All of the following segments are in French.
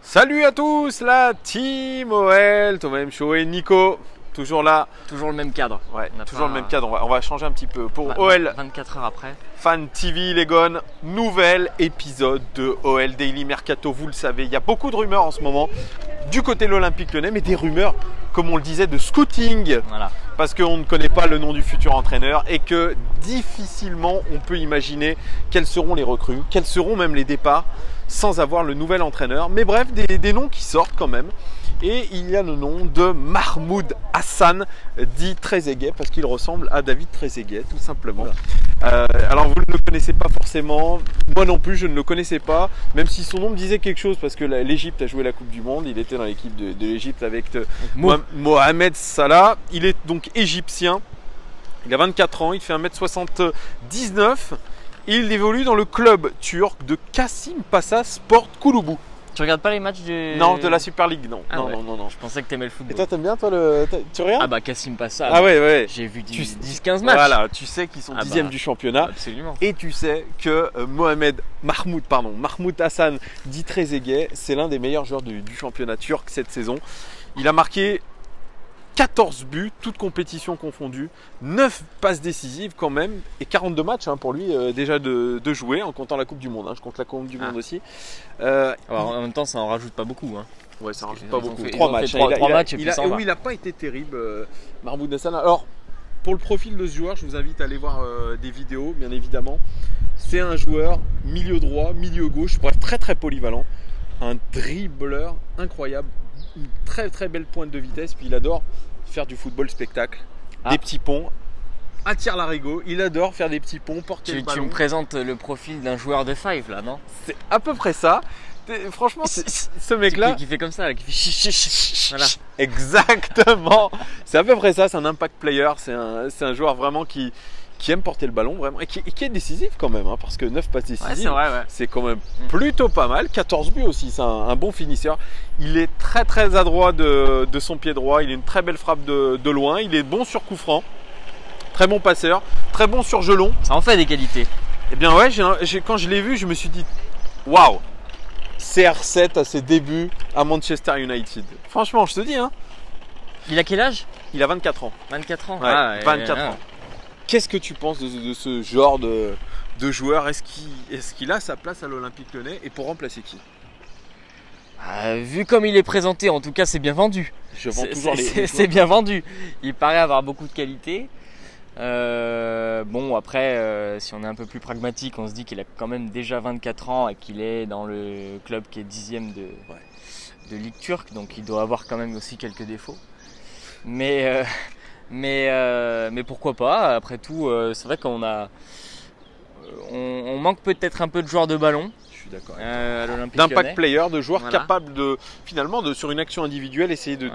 Salut à tous, la team OL, Thomas M. Show et Nico, toujours là. Toujours le même cadre. Ouais, toujours le même cadre, on va changer un petit peu. Pour OL 24 heures après. Fan TV, les gones, nouvel épisode de OL Daily Mercato. Vous le savez, il y a beaucoup de rumeurs en ce moment du côté de l'Olympique Lyonnais, mais des rumeurs, comme on le disait, de scouting. Voilà. Parce qu'on ne connaît pas le nom du futur entraîneur et que difficilement on peut imaginer quels seront les recrues, quels seront même les départs sans avoir le nouvel entraîneur. Mais bref, des noms qui sortent quand même. Et il y a le nom de Mahmoud Hassan, dit Trezeguet, parce qu'il ressemble à David Trezeguet, tout simplement. Alors vous ne le connaissez pas forcément, moi non plus je ne le connaissais pas, même si son nom me disait quelque chose, parce que l'Égypte a joué la Coupe du Monde, il était dans l'équipe de l'Égypte avec Mohamed Salah. Il est donc égyptien, il a 24 ans, il fait 1m79, il évolue dans le club turc de Kasım Paşa Sport Kulübü. Tu regardes pas les matchs du... Non, de la Super League, non. Ah non, ouais. non. Je pensais que t'aimais le football. Et toi, t'aimes bien, toi, tu regardes? Ah bah Kasım Paşa. Ah ouais. J'ai vu 10-15 matchs. Voilà, tu sais qu'ils sont 10e du championnat. Absolument. Et tu sais que Mahmoud Hassan, dit Trezeguet, c'est l'un des meilleurs joueurs du championnat turc cette saison. Il a marqué 14 buts, toutes compétitions confondues, 9 passes décisives quand même, et 42 matchs pour lui déjà de jouer, en comptant la Coupe du Monde. Je compte la Coupe du Monde aussi. Alors, en même temps, ça en rajoute pas beaucoup. Ouais, ça en rajoute pas beaucoup. 3 matchs. 3 matchs et puis ça va. Oui, il n'a pas été terrible, Mahmoud Hassan. Alors, pour le profil de ce joueur, je vous invite à aller voir des vidéos, bien évidemment. C'est un joueur milieu droit, milieu gauche, bref, très très polyvalent. Un dribbleur incroyable. Une très très belle pointe de vitesse, puis il adore faire du football spectacle, des petits ponts, attire l'arigot, il adore faire des petits ponts, porter le ballon. Tu me présentes le profil d'un joueur de Five là, non? C'est à peu près ça. Franchement, ce mec-là qui fait comme ça, qui fait voilà. Exactement. C'est à peu près ça. C'est un impact player. C'est un joueur vraiment qui aime porter le ballon vraiment et qui est décisif quand même, parce que 9 passes décisives, c'est quand même plutôt pas mal. 14 buts aussi, c'est un bon finisseur. Il est très très adroit de son pied droit, il a une très belle frappe de loin, il est bon sur coup franc, très bon passeur, très bon sur gelon. Ça en fait des qualités. Et bien ouais, quand je l'ai vu, je me suis dit waouh, CR7 à ses débuts à Manchester United. Franchement, je te dis. Il a quel âge? Il a 24 ans. 24 ans. Ouais, 24 ans. Qu'est-ce que tu penses de ce genre de joueur? Est-ce qu'il a sa place à l'Olympique Lyonnais et pour remplacer qui? Vu comme il est présenté, en tout cas, c'est bien vendu. Je vends toujours les c'est bien vendu. Il paraît avoir beaucoup de qualité. Bon, après, si on est un peu plus pragmatique, on se dit qu'il a quand même déjà 24 ans et qu'il est dans le club qui est 10e de Ligue turque, donc il doit avoir quand même aussi quelques défauts. Mais pourquoi pas? Après tout, c'est vrai qu'on manque peut-être un peu de joueurs de ballon. Je suis d'accord. D'impact player, de joueurs capables de finalement sur une action individuelle essayer de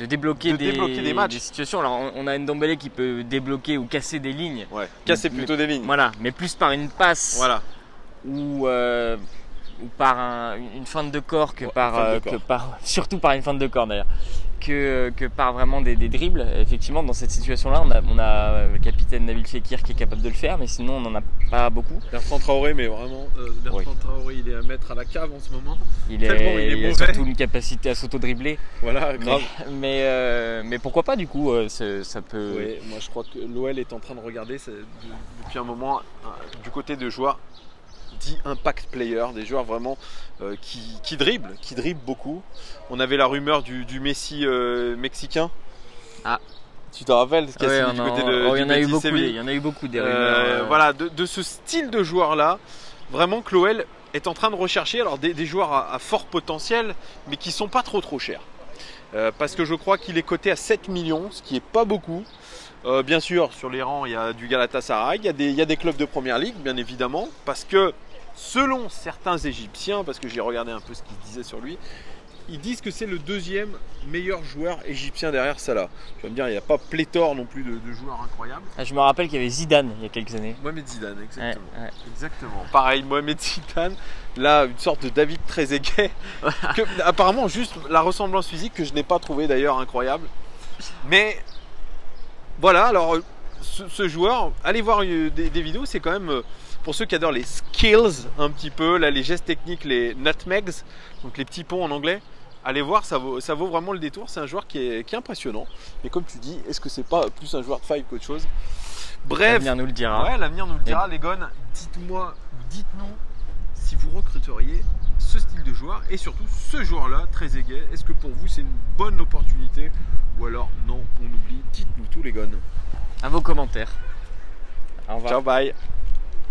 débloquer des matchs, des situations. Alors on a Ndombele qui peut débloquer ou casser des lignes. Ouais, casser plutôt des lignes. Voilà, mais plus par une passe. Voilà. Ou par une feinte de corps surtout par une feinte de corps d'ailleurs. Que par vraiment des dribbles. Effectivement, dans cette situation-là, on a le capitaine Nabil Fekir qui est capable de le faire, mais sinon on n'en a pas beaucoup. Bertrand Traoré, mais vraiment, Traoré, il est à mettre à la cave en ce moment. Il a surtout une capacité à s'auto-dribbler. Voilà, grave. Mais pourquoi pas du coup, ça peut... Oui, moi je crois que l'OL est en train de regarder depuis un moment du côté de joueurs dit impact player, des joueurs vraiment qui dribblent beaucoup. On avait la rumeur du Messi mexicain. Tu te rappelles? Il y en a eu beaucoup des rumeurs. Voilà, de ce style de joueur là, vraiment que l'OL est en train de rechercher. Alors des joueurs à fort potentiel, mais qui sont pas trop chers. Parce que je crois qu'il est coté à 7 millions, ce qui est pas beaucoup. Bien sûr, sur les rangs, il y a du Galatasaray, il y a des clubs de première ligue, bien évidemment, parce que selon certains Égyptiens, parce que j'ai regardé un peu ce qu'ils disaient sur lui, ils disent que c'est le deuxième meilleur joueur égyptien derrière Salah. Tu vas me dire, il n'y a pas pléthore non plus de joueurs incroyables. Je me rappelle qu'il y avait Zidane il y a quelques années. Mohamed Zidane, exactement. Ouais. Exactement. Pareil, Mohamed Zidane, là, une sorte de David Trezeguet, apparemment juste la ressemblance physique que je n'ai pas trouvé d'ailleurs incroyable. Mais voilà, alors ce joueur, allez voir des vidéos, c'est quand même... Pour ceux qui adorent les skills un petit peu, là les gestes techniques, les nutmegs, donc les petits ponts en anglais, allez voir, ça vaut vraiment le détour. C'est un joueur qui est impressionnant. Et comme tu dis, est-ce que c'est pas plus un joueur de 5 qu'autre chose? Bref, l'avenir nous le dira. Ouais, l'avenir nous le dira. Les gars, dites-nous si vous recruteriez ce style de joueur et surtout ce joueur-là, très égay. Est-ce que pour vous c'est une bonne opportunité ou alors non, on oublie? Dites-nous tout les gars. À vos commentaires. Au revoir. Ciao, bye.